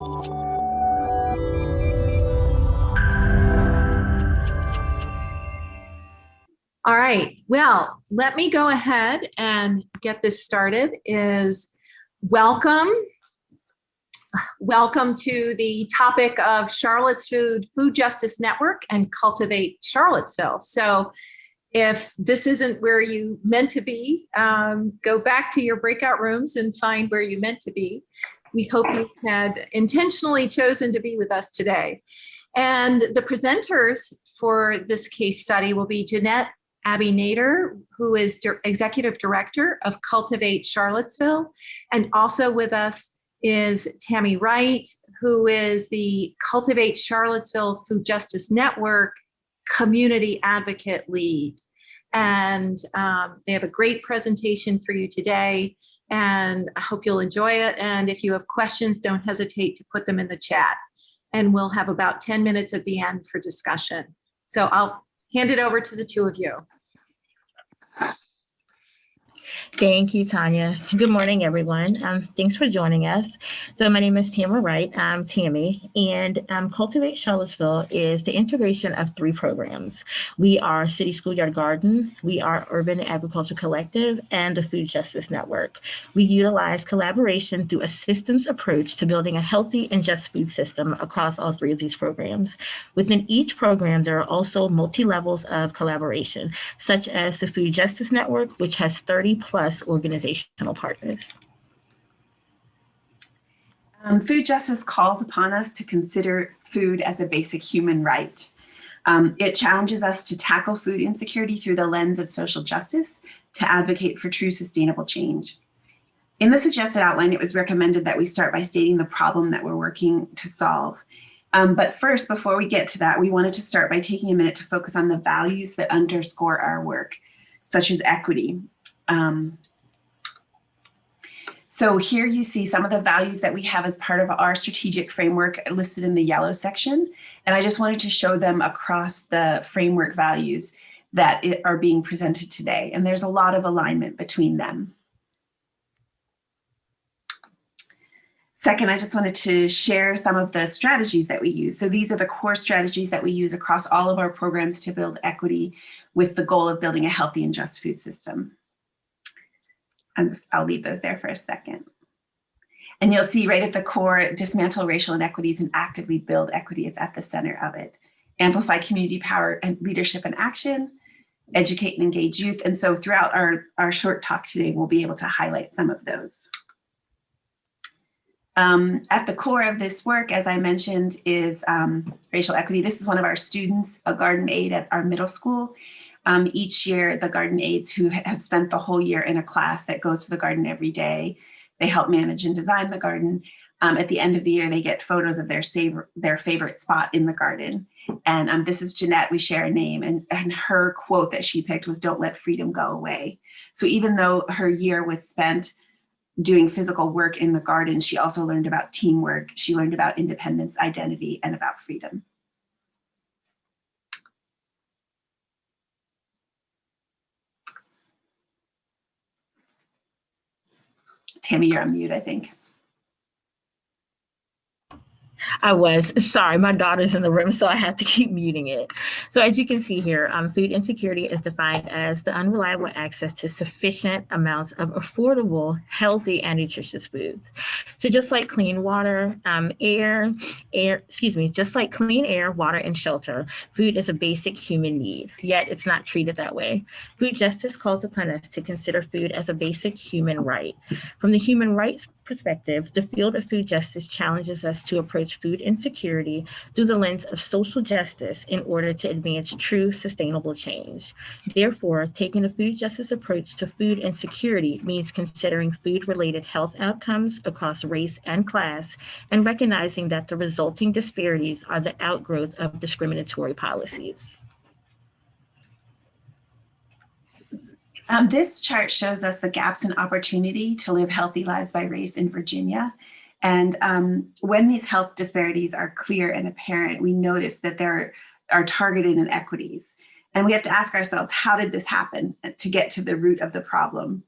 All right, well, let me go ahead and get this started. Welcome to the topic of Charlottesville Food Justice Network and Cultivate Charlottesville. So if this isn't where you meant to be, go back to your breakout rooms and find where you meant to be. We hope you had intentionally chosen to be with us today. And the presenters for this case study will be Jeanette Abi-Nader, who is Executive Director of Cultivate Charlottesville. And also with us is Tammy Wright, who is the Cultivate Charlottesville Food Justice Network Community Advocate Lead. And they have a great presentation for you today, and I hope you'll enjoy it. And if you have questions, don't hesitate to put them in the chat. And we'll have about 10 minutes at the end for discussion. So I'll hand it over to the two of you. Thank you, Tanya. Good morning, everyone. Thanks for joining us. So my name is Tamara Wright. I'm Tammy, and Cultivate Charlottesville is the integration of 3 programs. We are City Schoolyard Garden, we are Urban Agriculture Collective, and the Food Justice Network. We utilize collaboration through a systems approach to building a healthy and just food system across all 3 of these programs. Within each program, there are also multi-levels of collaboration, such as the Food Justice Network, which has 30+ organizational partners. Food justice calls upon us to consider food as a basic human right. It challenges us to tackle food insecurity through the lens of social justice, to advocate for true sustainable change. In the suggested outline, it was recommended that we start by stating the problem that we're working to solve. But first, before we get to that, we wanted to start by taking a minute to focus on the values that underscore our work, such as equity. So here you see some of the values that we have as part of our strategic framework listed in the yellow section. And I just wanted to show them across the framework values that are being presented today. And there's a lot of alignment between them. Second, I just wanted to share some of the strategies that we use. So these are the core strategies that we use across all of our programs to build equity with the goal of building a healthy and just food system. I'll leave those there for a second. And you'll see right at the core, dismantle racial inequities and actively build equity is at the center of it. Amplify community power and leadership and action, educate and engage youth. And so throughout our short talk today, we'll be able to highlight some of those. At the core of this work, as I mentioned, is racial equity. This is one of our students, a garden aide at our middle school. Each year, the garden aides who have spent the whole year in a class that goes to the garden every day, they help manage and design the garden. At the end of the year, they get photos of their favorite spot in the garden. And this is Jeanette, we share a name, and her quote that she picked was, "Don't let freedom go away." So even though her year was spent doing physical work in the garden, she also learned about teamwork. She learned about independence, identity, and about freedom. Tammy, you're on mute, I think. I was, sorry, my daughter's in the room, so I have to keep muting it. So as you can see here, food insecurity is defined as the unreliable access to sufficient amounts of affordable, healthy, and nutritious foods. So just like clean water, just like clean air, water, and shelter, food is a basic human need, yet it's not treated that way. Food justice calls upon us to consider food as a basic human right. From the human rights perspective, the field of food justice challenges us to approach food insecurity through the lens of social justice in order to advance true sustainable change. Therefore, taking a food justice approach to food insecurity means considering food-related health outcomes across race and class, and recognizing that the resulting disparities are the outgrowth of discriminatory policies. This chart shows us the gaps in opportunity to live healthy lives by race in Virginia. And when these health disparities are clear and apparent, we notice that there are targeted inequities. And we have to ask ourselves, how did this happen to get to the root of the problem?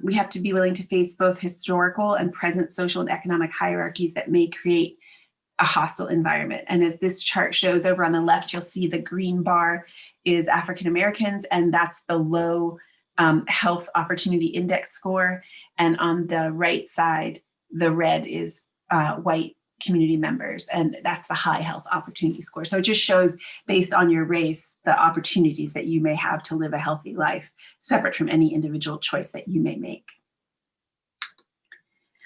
We have to be willing to face both historical and present social and economic hierarchies that may create a hostile environment. And as this chart shows, over on the left, you'll see the green bar is African Americans, and that's the low health opportunity index score. And on the right side, the red is white community members, and that's the high health opportunity score. So it just shows, based on your race, the opportunities that you may have to live a healthy life, separate from any individual choice that you may make.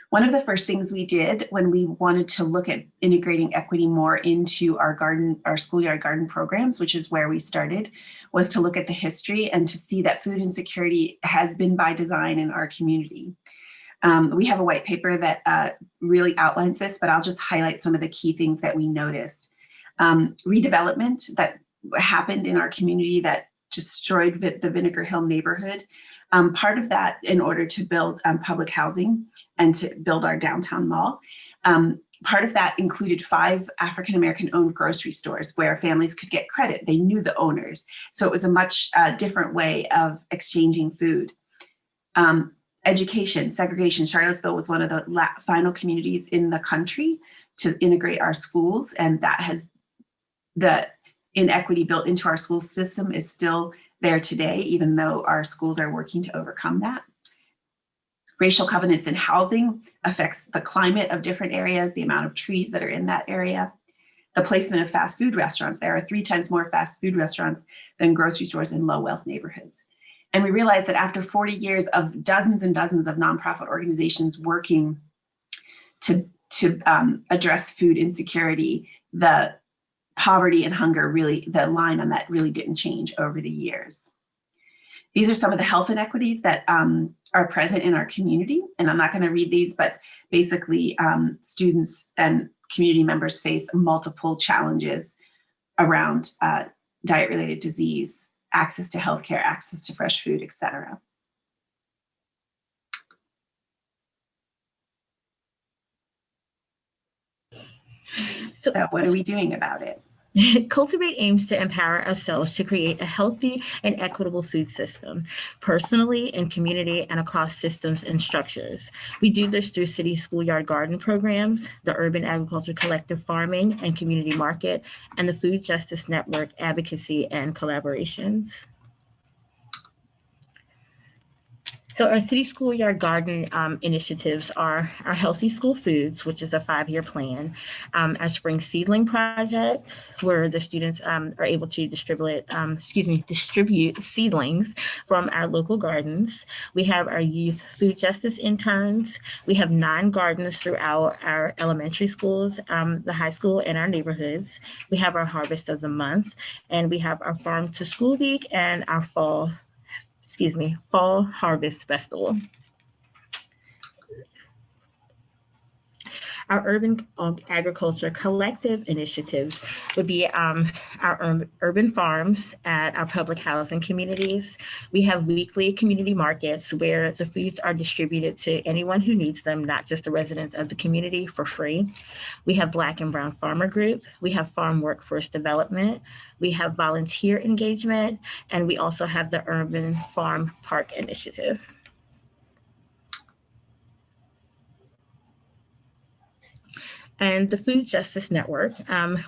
One of the first things we did when we wanted to look at integrating equity more into our schoolyard garden programs, which is where we started, was to look at the history and to see that food insecurity has been by design in our community. We have a white paper that really outlines this, but I'll just highlight some of the key things that we noticed. Redevelopment that happened in our community that destroyed the Vinegar Hill neighborhood. Part of that in order to build public housing and to build our downtown mall. Part of that included 5 African-American owned grocery stores where families could get credit. They knew the owners. So it was a much different way of exchanging food. Education, segregation. Charlottesville was one of the final communities in the country to integrate our schools, and that has the inequity built into our school system is still there today, even though our schools are working to overcome that. Racial covenants in housing affects the climate of different areas, the amount of trees that are in that area. The placement of fast food restaurants. There are 3 times more fast food restaurants than grocery stores in low wealth neighborhoods. And we realized that after 40 years of dozens and dozens of nonprofit organizations working to address food insecurity, the poverty and hunger really, the line on that really didn't change over the years. These are some of the health inequities that are present in our community. And I'm not going to read these, but basically students and community members face multiple challenges around diet-related disease, access to healthcare, access to fresh food, et cetera. So what are we doing about it? Cultivate aims to empower ourselves to create a healthy and equitable food system, personally, in community, and across systems and structures. We do this through city schoolyard garden programs, the Urban Agriculture Collective Farming and Community Market, and the Food Justice Network advocacy and collaborations. So our city schoolyard garden initiatives are our Healthy School Foods, which is a 5-year plan, our Spring Seedling Project, where the students are able to distribute seedlings from our local gardens. We have our youth food justice interns. We have 9 gardens throughout our elementary schools, the high school, and our neighborhoods. We have our Harvest of the Month, and we have our Farm to School Week and our Fall Harvest Festival. Our Urban Agriculture Collective initiatives would be our urban farms at our public housing communities. We have weekly community markets where the foods are distributed to anyone who needs them, not just the residents of the community, for free. We have Black and Brown Farmer Group. We have Farm Workforce Development. We have volunteer engagement, and we also have the Urban Farm Park Initiative. And the Food Justice Network,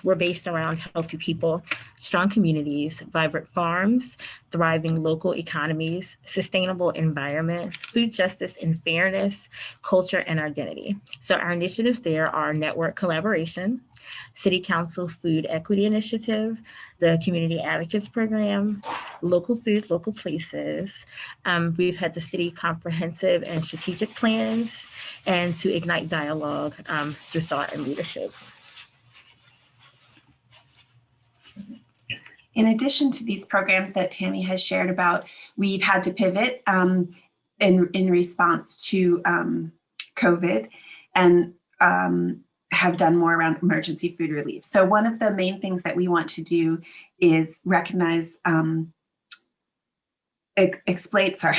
we're based around healthy people, strong communities, vibrant farms, thriving local economies, sustainable environment, food justice and fairness, culture, and identity. So our initiatives there are network collaboration, City Council Food Equity Initiative, the Community Advocates Program, Local Food, Local Places. We've had the city comprehensive and strategic plans, and to ignite dialogue through thought and leadership. In addition to these programs that Tammy has shared about, we've had to pivot in response to COVID, and have done more around emergency food relief. So one of the main things that we want to do is recognize explain, sorry,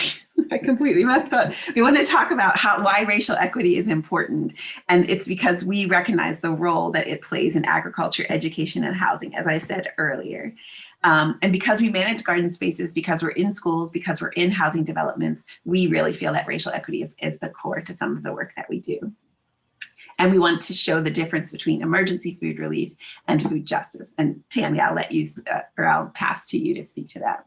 I completely messed up. We want to talk about why racial equity is important. And it's because we recognize the role that it plays in agriculture, education, and housing, as I said earlier. And because we manage garden spaces, because we're in schools, because we're in housing developments, we really feel that racial equity is the core to some of the work that we do. And we want to show the difference between emergency food relief and food justice. And Tammy, I'll let you, or I'll pass to you to speak to that.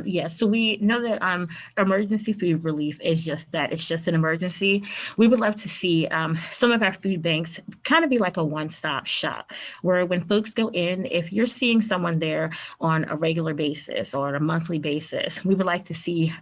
Yes, so we know that emergency food relief is just that. It's just an emergency. We would love to see some of our food banks kind of be like a one-stop shop, where when folks go in, if you're seeing someone there on a regular basis or a monthly basis, we would like to see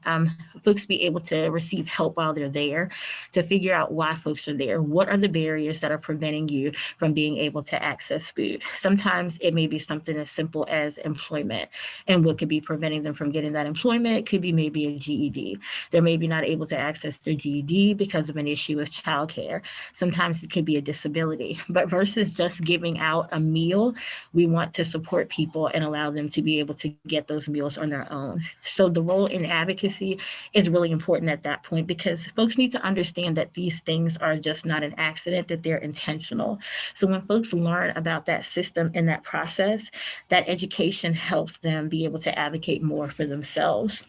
folks be able to receive help while they're there, to figure out why folks are there. What are the barriers that are preventing you from being able to access food? Sometimes it may be something as simple as employment, and what could be preventing them from getting that employment could be maybe a GED. They're maybe not able to access their GED because of an issue with childcare. Sometimes it could be a disability. But versus just giving out a meal, we want to support people and allow them to be able to get those meals on their own. So the role in advocacy is really important at that point, because folks need to understand that these things are just not an accident, that they're intentional. So when folks learn about that system and that process, that education helps them be able to advocate more for themselves.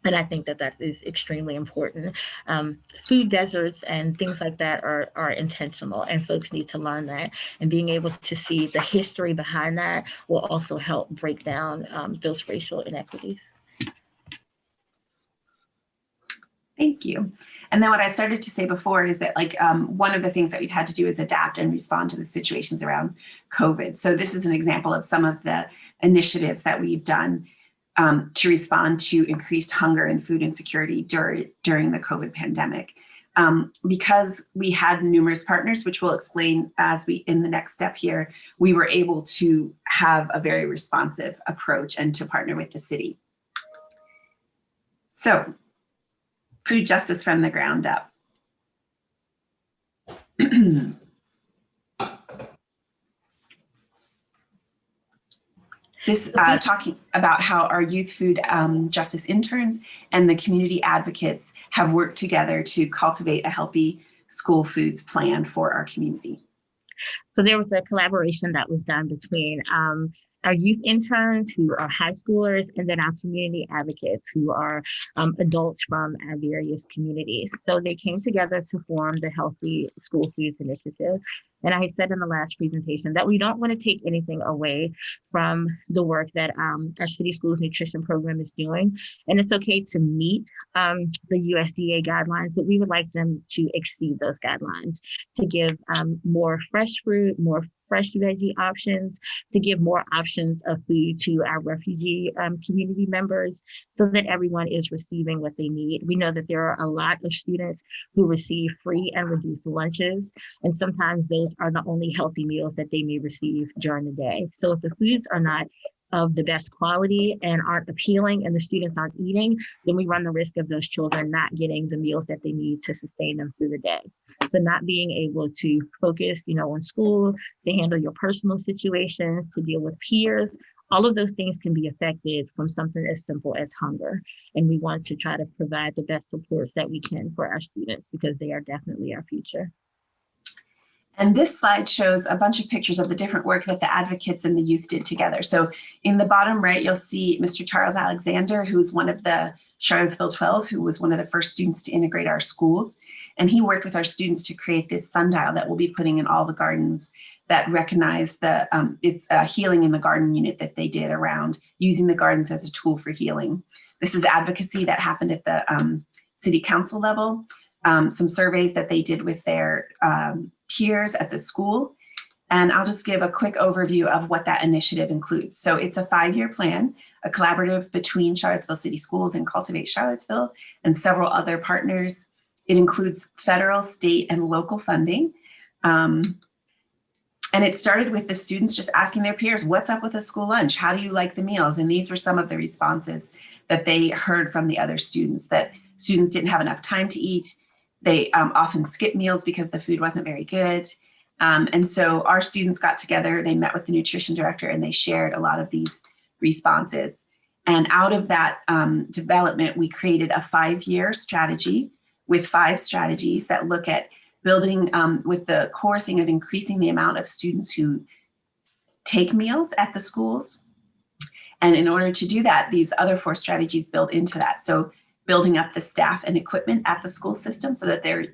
And I think that is extremely important. Food deserts and things like that are intentional, and folks need to learn that. And being able to see the history behind that will also help break down those racial inequities. Thank you. And then what I started to say before is that one of the things that we've had to do is adapt and respond to the situations around COVID. So this is an example of some of the initiatives that we've done to respond to increased hunger and food insecurity during the COVID pandemic. Because we had numerous partners, which we'll explain in the next step here, we were able to have a very responsive approach and to partner with the city. So, food justice from the ground up. This talking about how our youth food justice interns and the community advocates have worked together to cultivate a healthy school foods plan for our community. So there was a collaboration that was done between our youth interns, who are high schoolers, and then our community advocates, who are adults from our various communities. So they came together to form the Healthy School Foods Initiative. And I said in the last presentation that we don't want to take anything away from the work that our City Schools Nutrition Program is doing. And it's okay to meet the USDA guidelines, but we would like them to exceed those guidelines, to give more fresh fruit, more fresh veggie options, to give more options of food to our refugee community members, so that everyone is receiving what they need. We know that there are a lot of students who receive free and reduced lunches, and sometimes those are the only healthy meals that they may receive during the day. So if the foods are not of the best quality and aren't appealing and the students aren't eating, then we run the risk of those children not getting the meals that they need to sustain them through the day. So not being able to focus, on school, to handle your personal situations, to deal with peers, all of those things can be affected from something as simple as hunger. And we want to try to provide the best supports that we can for our students, because they are definitely our future. And this slide shows a bunch of pictures of the different work that the advocates and the youth did together. So in the bottom right, you'll see Mr. Charles Alexander, who's one of the Charlottesville 12, who was one of the first students to integrate our schools. And he worked with our students to create this sundial that we'll be putting in all the gardens that recognize it's a healing in the garden unit that they did around using the gardens as a tool for healing. This is advocacy that happened at the city council level, some surveys that they did with their peers at the school. And I'll just give a quick overview of what that initiative includes. So it's a 5-year plan, a collaborative between Charlottesville City Schools and Cultivate Charlottesville and several other partners. It includes federal, state, and local funding. And it started with the students just asking their peers, what's up with a school lunch? How do you like the meals? And these were some of the responses that they heard from the other students, that students didn't have enough time to eat. They often skipped meals because the food wasn't very good. And so our students got together, they met with the nutrition director, and they shared a lot of these responses. And out of that development, we created a 5-year strategy with 5 strategies that look at building with the core thing of increasing the amount of students who take meals at the schools. And in order to do that, these other 4 strategies build into that. So building up the staff and equipment at the school system so that they're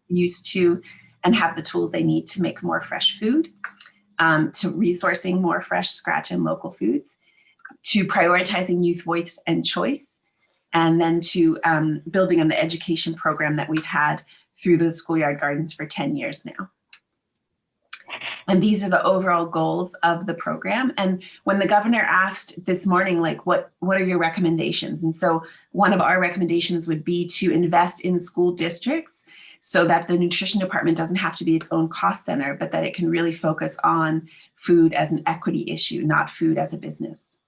used to and have the tools they need to make more fresh food, to resourcing more fresh, scratch, and local foods, to prioritizing youth voice and choice, and then to building on the education program that we've had through the schoolyard gardens for 10 years now. And these are the overall goals of the program. And when the governor asked this morning, like, what are your recommendations? And so one of our recommendations would be to invest in school districts so that the nutrition department doesn't have to be its own cost center, but that it can really focus on food as an equity issue, not food as a business.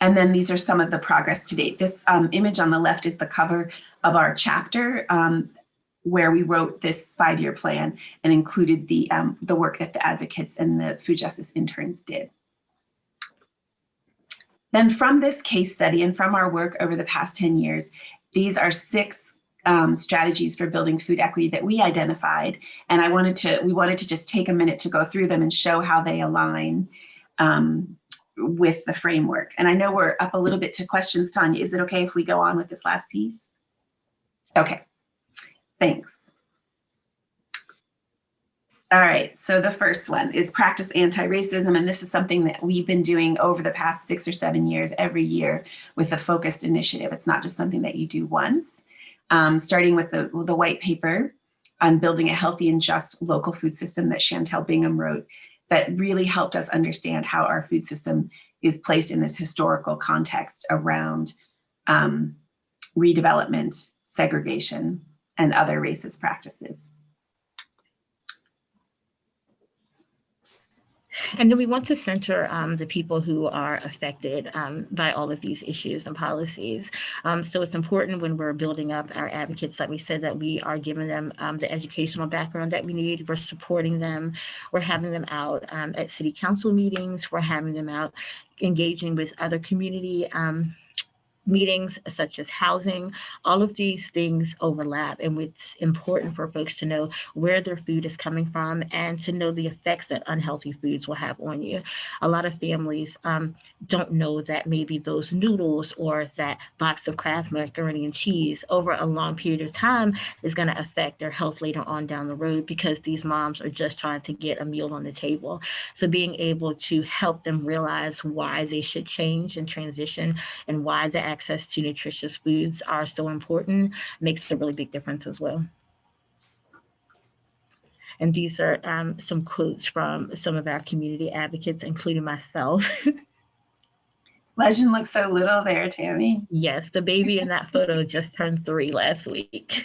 And then these are some of the progress to date. This image on the left is the cover of our chapter where we wrote this 5-year plan and included the work that the advocates and the food justice interns did. Then from this case study and from our work over the past 10 years, these are 6 strategies for building food equity that we identified. And we wanted to just take a minute to go through them and show how they align with the framework. And I know we're up a little bit to questions, Tanya. Is it okay if we go on with this last piece? Okay, thanks. All right, so the first one is practice anti-racism, and this is something that we've been doing over the past 6 or 7 years, every year with a focused initiative. It's not just something that you do once. Starting with the white paper on building a healthy and just local food system that Chantel Bingham wrote, that really helped us understand how our food system is placed in this historical context around redevelopment, segregation, and other racist practices. And then we want to center the people who are affected by all of these issues and policies. So it's important when we're building up our advocates, like we said, that we are giving them the educational background that we need. We're supporting them. We're having them out at city council meetings. We're having them out engaging with other community meetings such as housing. All of these things overlap, and it's important for folks to know where their food is coming from and to know the effects that unhealthy foods will have on you. A lot of families don't know that maybe those noodles or that box of Kraft macaroni and cheese over a long period of time is going to affect their health later on down the road, because these moms are just trying to get a meal on the table. So being able to help them realize why they should change and transition and why the access to nutritious foods are so important makes a really big difference as well. And these are some quotes from some of our community advocates, including myself. Legend looks so little there, Tammy. Yes, the baby in that photo just turned 3 last week.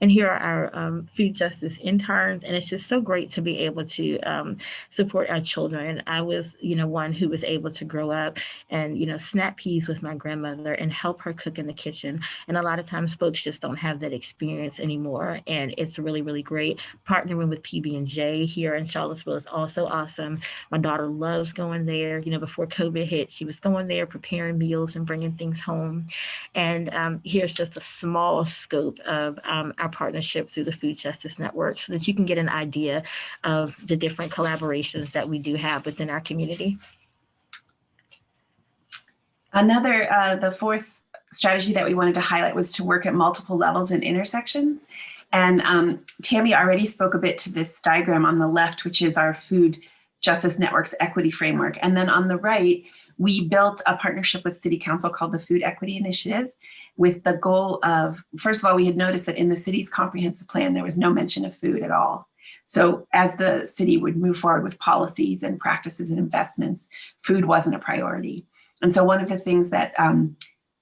And here are our food justice interns, and it's just so great to be able to support our children. I was, one who was able to grow up and, snap peas with my grandmother and help her cook in the kitchen. And a lot of times folks just don't have that experience anymore. And it's really, really great. Partnering with PB&J here in Charlottesville is also awesome. My daughter loves going there. Before COVID hit, she was going there, preparing meals and bringing things home. And here's just a small scope of our partnership through the Food Justice Network so that you can get an idea of the different collaborations that we do have within our community. Another, the 4th strategy that we wanted to highlight was to work at multiple levels and intersections. And Tammy already spoke a bit to this diagram on the left, which is our Food Justice Network's equity framework. And then on the right, we built a partnership with City Council called the Food Equity Initiative, with the goal of, first of all, we had noticed that in the city's comprehensive plan, there was no mention of food at all. So as the city would move forward with policies and practices and investments, food wasn't a priority. And so one of the things that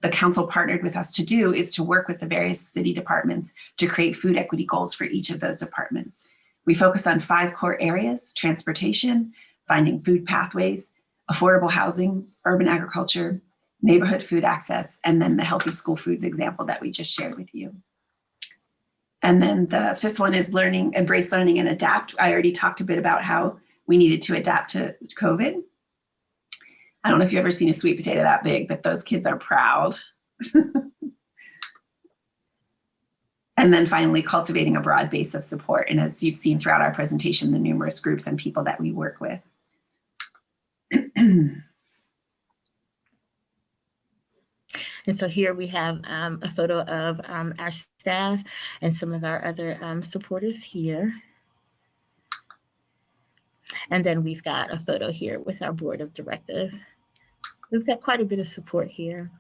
the council partnered with us to do is to work with the various city departments to create food equity goals for each of those departments. We focus on 5 core areas: transportation, finding food pathways, affordable housing, urban agriculture, neighborhood food access, and then the healthy school foods example that we just shared with you. And then the 5th one is embrace learning and adapt. I already talked a bit about how we needed to adapt to COVID. I don't know if you've ever seen a sweet potato that big, but those kids are proud. And then finally, cultivating a broad base of support. And as you've seen throughout our presentation, the numerous groups and people that we work with. And so here we have a photo of our staff and some of our other supporters here. And then we've got a photo here with our board of directors. We've got quite a bit of support here,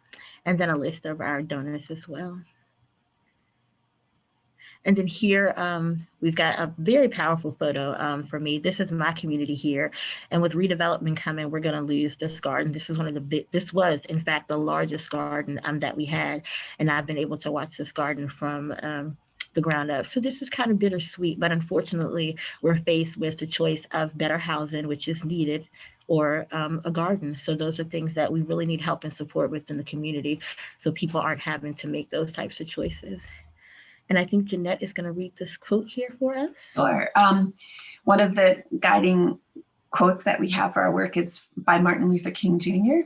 and then a list of our donors as well. And then here, we've got a very powerful photo for me. This is my community here. And with redevelopment coming, we're gonna lose this garden. This is this was in fact the largest garden that we had. And I've been able to watch this garden from the ground up. So this is kind of bittersweet, but unfortunately, we're faced with the choice of better housing, which is needed, or a garden. So those are things that we really need help and support within the community, so people aren't having to make those types of choices. And I think Jeanette is going to read this quote here for us. Sure. One of the guiding quotes that we have for our work is by Martin Luther King Jr.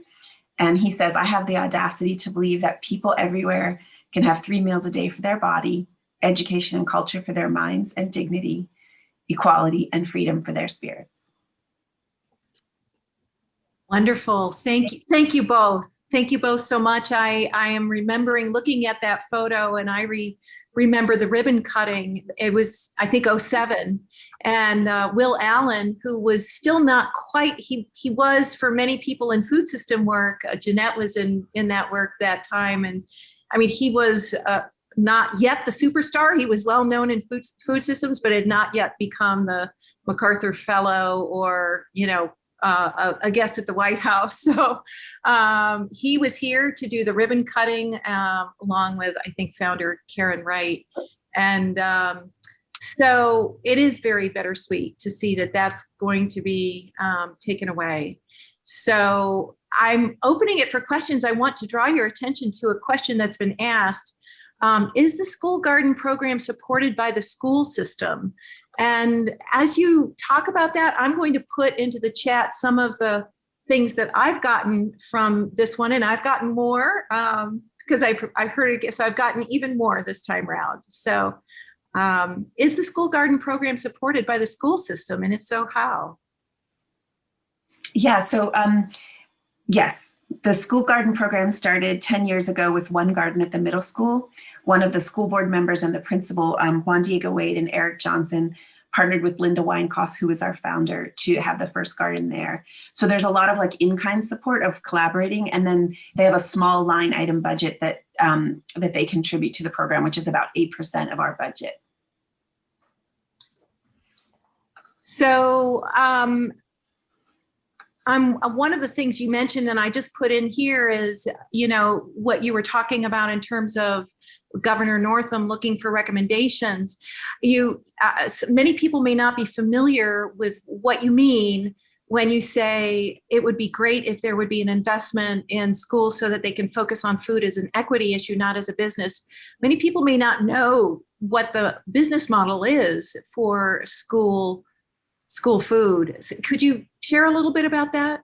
And he says, "I have the audacity to believe that people everywhere can have 3 meals a day for their body, education and culture for their minds, and dignity, equality, and freedom for their spirits." Wonderful. Thank you. Thank you both. Thank you both so much. I am remembering looking at that photo, and I remember the ribbon cutting. It was, I think, 07. And Will Allen, who was still not quite, he was for many people in food system work. Jeanette was in that work that time. And I mean, he was not yet the superstar. He was well known in food systems, but had not yet become the MacArthur Fellow or, you know, a guest at the White House. So he was here to do the ribbon cutting along with, I think, founder Karen Wright. And so it is very bittersweet to see that that's going to be taken away. So I'm opening it for questions. I want to draw your attention to a question that's been asked. Is the school garden program supported by the school system? And as you talk about that, I'm going to put into the chat some of the things that I've gotten from this one, and I've gotten more because I've heard it, so I've gotten even more this time around. So is the school garden program supported by the school system? And if so, how? Yeah, so yes, the school garden program started 10 years ago with one garden at the middle school. One of the school board members and the principal, Juan Diego Wade and Eric Johnson, partnered with Linda Weinkoff, who was our founder, to have the first garden there. So there's a lot of like in-kind support of collaborating, and then they have a small line item budget that that they contribute to the program, which is about 8% of our budget. So one of the things you mentioned, and I just put in here, is, you know, what you were talking about in terms of Governor Northam looking for recommendations. Many people may not be familiar with what you mean when you say it would be great if there would be an investment in schools so that they can focus on food as an equity issue, not as a business. Many people may not know what the business model is for school food. So could you share a little bit about that?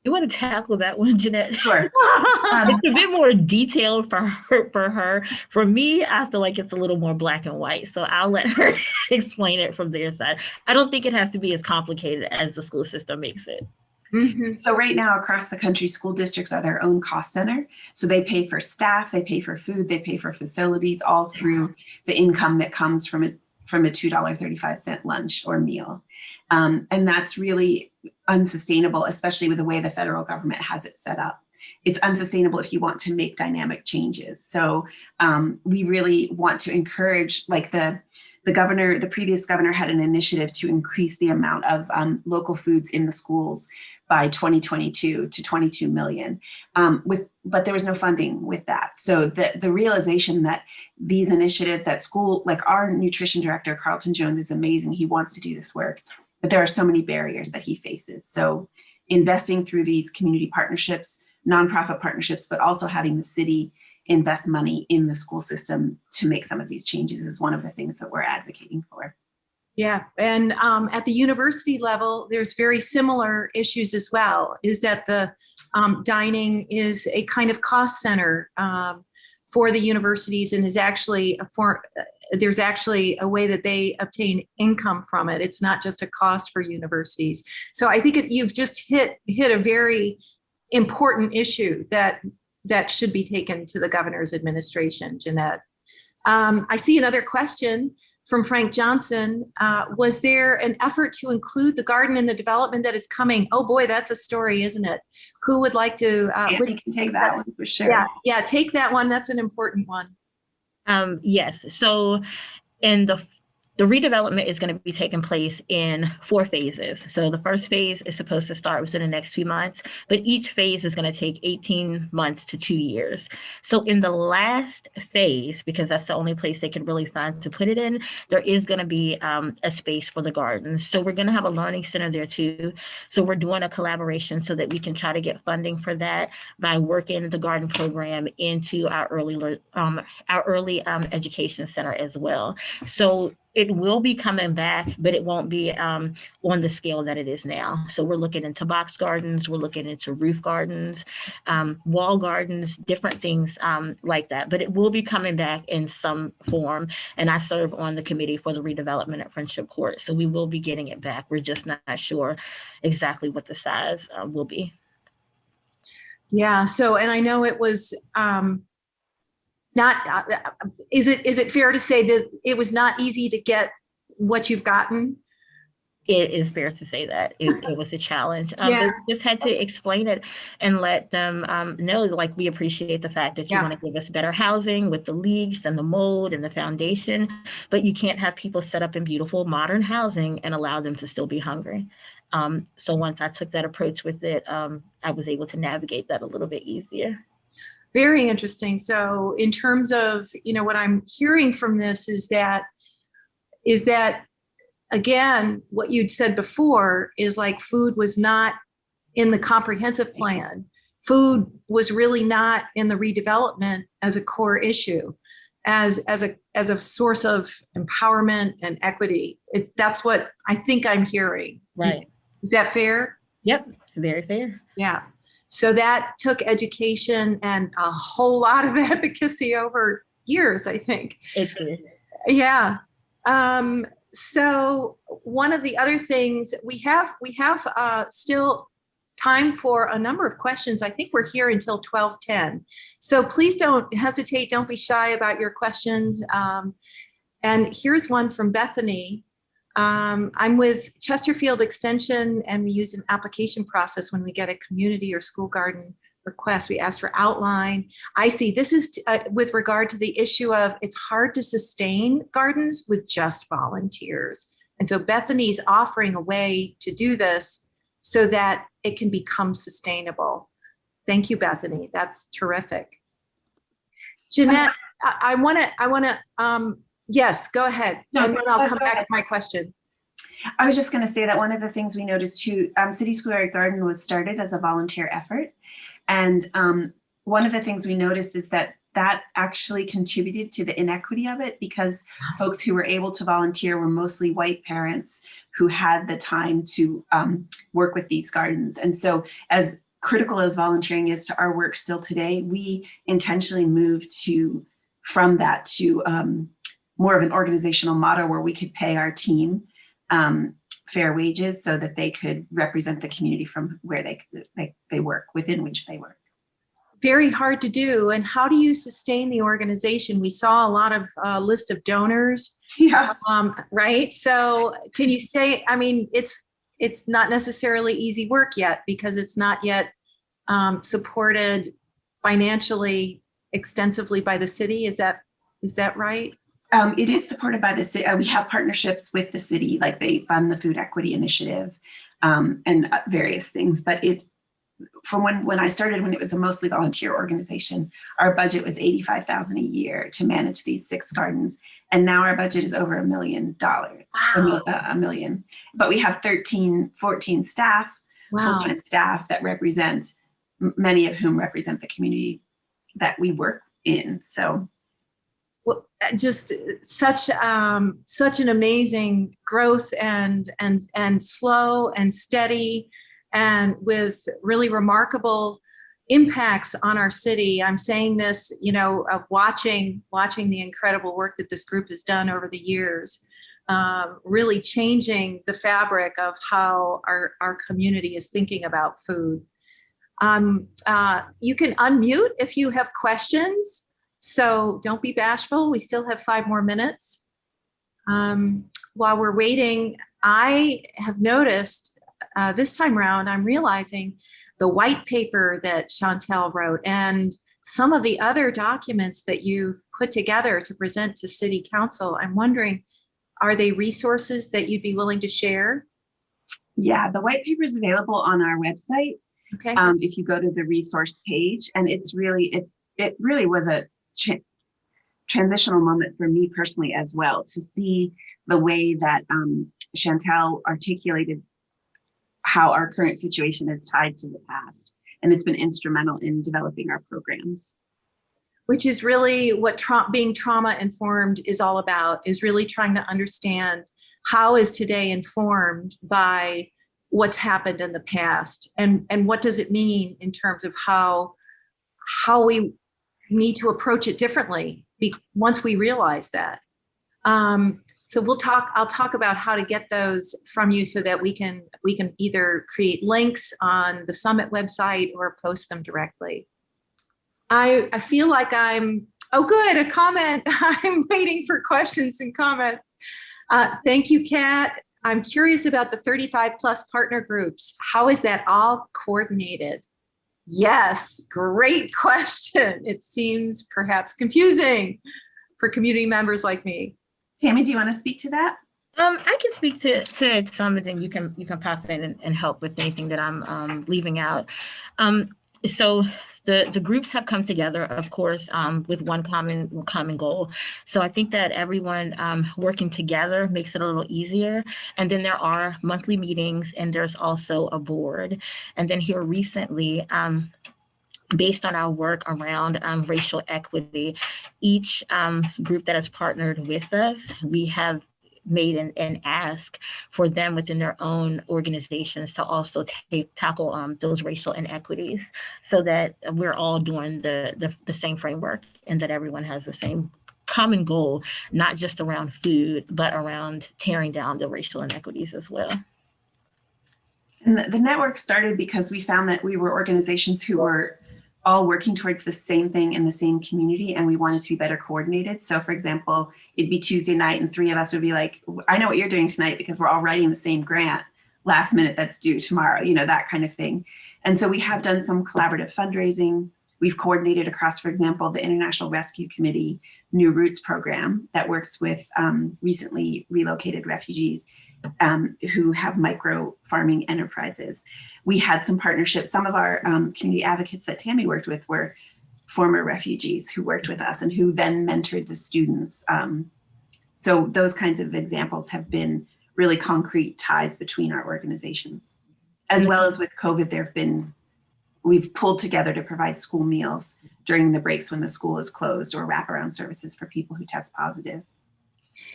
You want to tackle that one, Jeanette? Sure. It's a bit more detailed for her. For me, I feel like it's a little more black and white. So I'll let her explain it from their side. I don't think it has to be as complicated as the school system makes it. Mm-hmm. So right now across the country, school districts are their own cost center. So they pay for staff, they pay for food, they pay for facilities, all through the income that comes from a $2.35 lunch or meal. And that's really unsustainable, especially with the way the federal government has it set up. It's unsustainable if you want to make dynamic changes. So we really want to encourage, like the previous governor had an initiative to increase the amount of local foods in the schools by 2022 to 22 million. But there was no funding with that. So the realization that these initiatives that school, like our nutrition director, Carlton Jones, is amazing. He wants to do this work, but there are so many barriers that he faces. So investing through these community partnerships, nonprofit partnerships, but also having the city invest money in the school system to make some of these changes is one of the things that we're advocating for. Yeah, and at the university level, there's very similar issues as well, is that the dining is a kind of cost center for the universities and is actually there's actually a way that they obtain income from it. It's not just a cost for universities. So I think you've just hit a very important issue that should be taken to the governor's administration, Jeanette. I see another question from Frank Johnson. Was there an effort to include the garden in the development that is coming? Oh boy, that's a story, isn't it? Who would like to? We can take that one for sure. Yeah, take that one. That's an important one. Yes. So in the redevelopment is going to be taking place in 4 phases. So the first phase is supposed to start within the next few months, but each phase is going to take 18 months to 2 years. So in the last phase, because that's the only place they can really find to put it in, there is going to be a space for the gardens. So we're going to have a learning center there too. So we're doing a collaboration so that we can try to get funding for that by working the garden program into our early education center as well. So it will be coming back, but it won't be on the scale that it is now. So we're looking into box gardens, we're looking into roof gardens, wall gardens, different things like that. But it will be coming back in some form. And I serve on the committee for the redevelopment at Friendship Court. So we will be getting it back. We're just not sure exactly what the size will be. Yeah, so, and I know it was, not, is it fair to say that it was not easy to get what you've gotten? It is fair to say that it was a challenge. Yeah. But just had to explain it and let them know, like, we appreciate the fact that you want to give us better housing with the leaks and the mold and the foundation, but you can't have people set up in beautiful modern housing and allow them to still be hungry. So once I took that approach with it, I was able to navigate that a little bit easier. Very interesting. So in terms of, what I'm hearing from this is that again, what you'd said before is like food was not in the comprehensive plan. Food was really not in the redevelopment as a core issue, as a source of empowerment and equity. That's what I think I'm hearing. Right. Is that fair? Yep. Very fair. Yeah. So that took education and a whole lot of advocacy over years, I think. It did. Yeah. So one of the other things we have still time for a number of questions. I think we're here until 12:10. So please don't hesitate. Don't be shy about your questions. And here's one from Bethany. I'm with Chesterfield Extension, and we use an application process when we get a community or school garden request. We ask for outline. I see this is with regard to the issue of it's hard to sustain gardens with just volunteers. And so Bethany's offering a way to do this so that it can become sustainable. Thank you, Bethany. That's terrific. Jeanette, I want to, yes, go ahead. No, and then I'll come back to my question. I was just going to say that one of the things we noticed too, City Square Garden was started as a volunteer effort. And one of the things we noticed is that actually contributed to the inequity of it, because folks who were able to volunteer were mostly white parents who had the time to work with these gardens. And so as critical as volunteering is to our work still today, we intentionally moved from that to more of an organizational model where we could pay our team fair wages so that they could represent the community from where they work, within which they work. Very hard to do. And how do you sustain the organization? We saw a lot of list of donors, right? So can you say, I mean, it's not necessarily easy work yet because it's not yet supported financially extensively by the city. Is that right? It is supported by the city. We have partnerships with the city, like they fund the Food Equity Initiative and various things. But from when I started, when it was a mostly volunteer organization, our budget was $85,000 a year to manage these 6 gardens. And now our budget is over $1 million, Wow. $1 million. But we have 14 staff, full-time staff that represent, many of whom represent the community that we work in. So just such an amazing growth and slow and steady and with really remarkable impacts on our city. I'm saying this, of watching the incredible work that this group has done over the years, really changing the fabric of how our community is thinking about food. You can unmute if you have questions. So don't be bashful. We still have 5 more minutes. While we're waiting, I have noticed this time around, I'm realizing the white paper that Chantel wrote and some of the other documents that you've put together to present to City Council. I'm wondering, are they resources that you'd be willing to share? Yeah, the white paper is available on our website. Okay. If you go to the resource page, and it's really, it really was a transitional moment for me personally as well, to see the way that Chantel articulated how our current situation is tied to the past. And it's been instrumental in developing our programs. Which is really what being trauma informed is all about, is really trying to understand how is today informed by what's happened in the past, and what does it mean in terms of how we need to approach it differently once we realize that. So I'll talk about how to get those from you so that we can either create links on the summit website or post them directly. I feel like oh good, a comment. I'm waiting for questions and comments. Thank you, Kat. I'm curious about the 35 plus partner groups. How is that all coordinated? Yes, great question. It seems perhaps confusing for community members like me. Tammy, do you want to speak to that? I can speak to some, and then you can pop in and help with anything that I'm leaving out. So the groups have come together, of course, with one common goal. So I think that everyone working together makes it a little easier. And then there are monthly meetings, and there's also a board. And then here recently, based on our work around racial equity, each group that has partnered with us, we have made an ask for them within their own organizations to also tackle those racial inequities, so that we're all doing the same framework, and that everyone has the same common goal, not just around food, but around tearing down the racial inequities as well. And the network started because we found that we were organizations who were all working towards the same thing in the same community, and we wanted to be better coordinated. So for example, it'd be Tuesday night and 3 of us would be like, I know what you're doing tonight because we're all writing the same grant last minute that's due tomorrow, that kind of thing. And so we have done some collaborative fundraising. We've coordinated across, for example, the International Rescue Committee New Roots program that works with recently relocated refugees who have micro farming enterprises. We had some partnerships. Some of our community advocates that Tammy worked with were former refugees who worked with us and who then mentored the students. So those kinds of examples have been really concrete ties between our organizations. As well as with COVID, we've pulled together to provide school meals during the breaks when the school is closed, or wraparound services for people who test positive.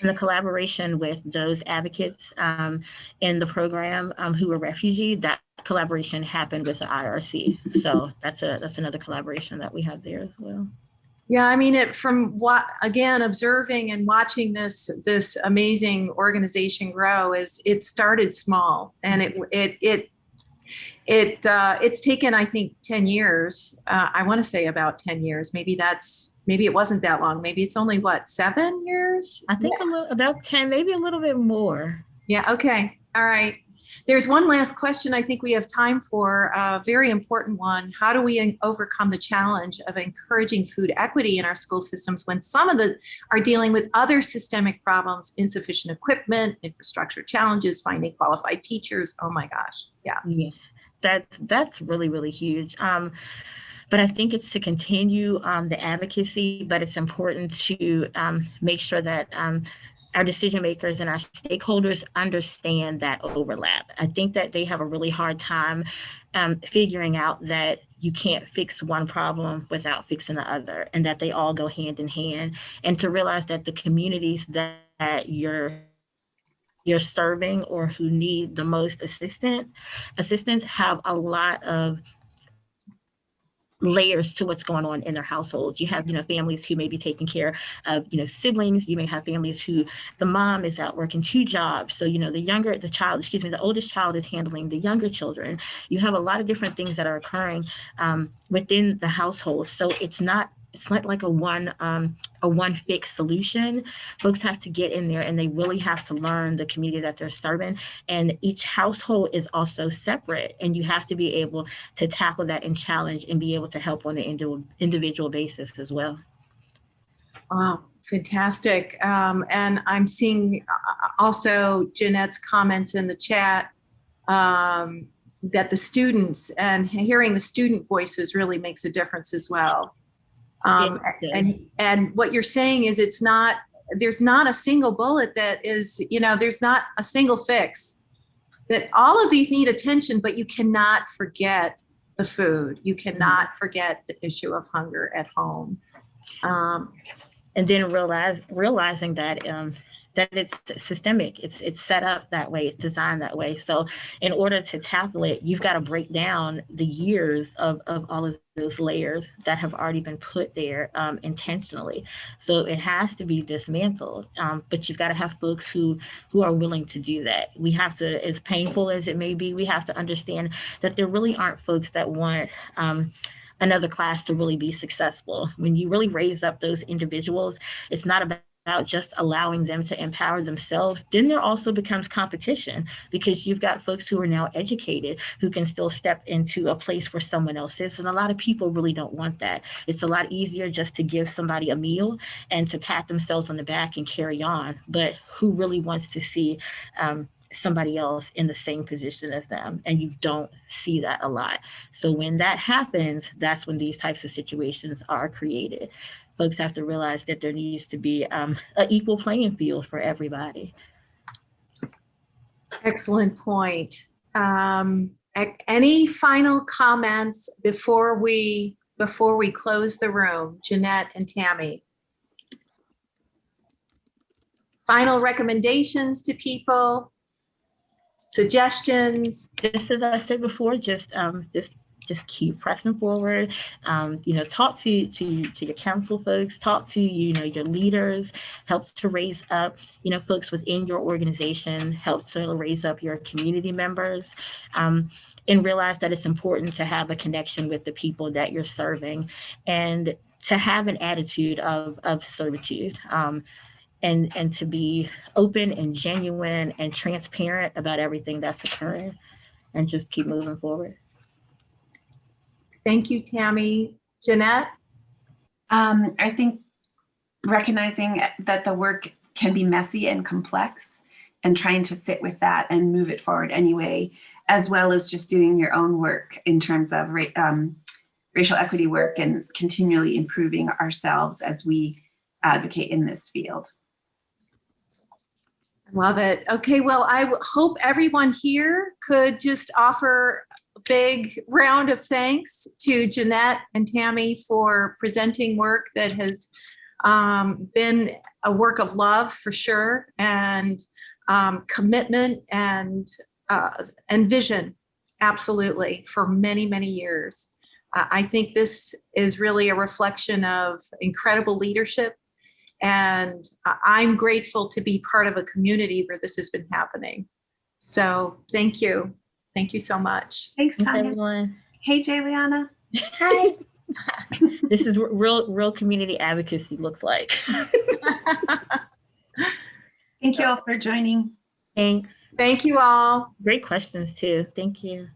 And the collaboration with those advocates in the program who were refugee, that collaboration happened with the IRC. So that's another collaboration that we have there as well. Yeah, I mean, from observing and watching this amazing organization grow, is it started small, and it's taken, I think, 10 years. I want to say about 10 years. Maybe it wasn't that long. Maybe it's only 7 years? I think about 10, maybe a little bit more. Yeah, okay. All right. There's one last question I think we have time for, a very important one. How do we overcome the challenge of encouraging food equity in our school systems when some of are dealing with other systemic problems, insufficient equipment, infrastructure challenges, finding qualified teachers? Oh my gosh. Yeah. That's really, really huge. But I think it's to continue the advocacy, but it's important to make sure that our decision makers and our stakeholders understand that overlap. I think that they have a really hard time figuring out that you can't fix one problem without fixing the other, and that they all go hand in hand. And to realize that the communities that you're serving or who need the most assistance have a lot of layers to what's going on in their households. You have, families who may be taking care of, siblings. You may have families who the mom is out working 2 jobs. So, the oldest child is handling the younger children. You have a lot of different things that are occurring within the household. So it's not like a one fix solution. Folks have to get in there and they really have to learn the community that they're serving. And each household is also separate, and you have to be able to tackle that and challenge and be able to help on an individual basis as well. Wow, fantastic. And I'm seeing also Jeanette's comments in the chat that the students and hearing the student voices really makes a difference as well. And what you're saying is there's not a single bullet that is, there's not a single fix, that all of these need attention, but you cannot forget the food. You cannot forget the issue of hunger at home. And then realizing that that it's systemic, it's set up that way, it's designed that way. So in order to tackle it, you've got to break down the years of all of those layers that have already been put there intentionally. So it has to be dismantled, but you've got to have folks who are willing to do that. We have to, as painful as it may be, we have to understand that there really aren't folks that want another class to really be successful. When you really raise up those individuals, it's not about just allowing them to empower themselves. Then there also becomes competition, because you've got folks who are now educated who can still step into a place where someone else is. And a lot of people really don't want that. It's a lot easier just to give somebody a meal and to pat themselves on the back and carry on. But who really wants to see somebody else in the same position as them? And you don't see that a lot. So when that happens, that's when these types of situations are created. Folks have to realize that there needs to be an equal playing field for everybody. Excellent point. Any final comments before we close the room, Jeanette and Tammy? Final recommendations to people, suggestions? Just as I said before, just keep pressing forward. Talk to your council folks, talk to your leaders, helps to raise up folks within your organization, helps to raise up your community members, and realize that it's important to have a connection with the people that you're serving, and to have an attitude of servitude, and to be open and genuine and transparent about everything that's occurring, and just keep moving forward. Thank you, Tammy. Jeanette? I think recognizing that the work can be messy and complex, and trying to sit with that and move it forward anyway, as well as just doing your own work in terms of racial equity work and continually improving ourselves as we advocate in this field. Love it. Okay, well, I hope everyone here could just offer big round of thanks to Jeanette and Tammy for presenting work that has been a work of love for sure, and commitment and vision, absolutely, for many, many years. I think this is really a reflection of incredible leadership, and I'm grateful to be part of a community where this has been happening. So thank you. Thank you so much. Thanks, Tanya. Everyone. Hey, Juliana. Hi. This is real community advocacy looks like. Thank you all for joining. Thanks. Thank you all. Great questions too. Thank you.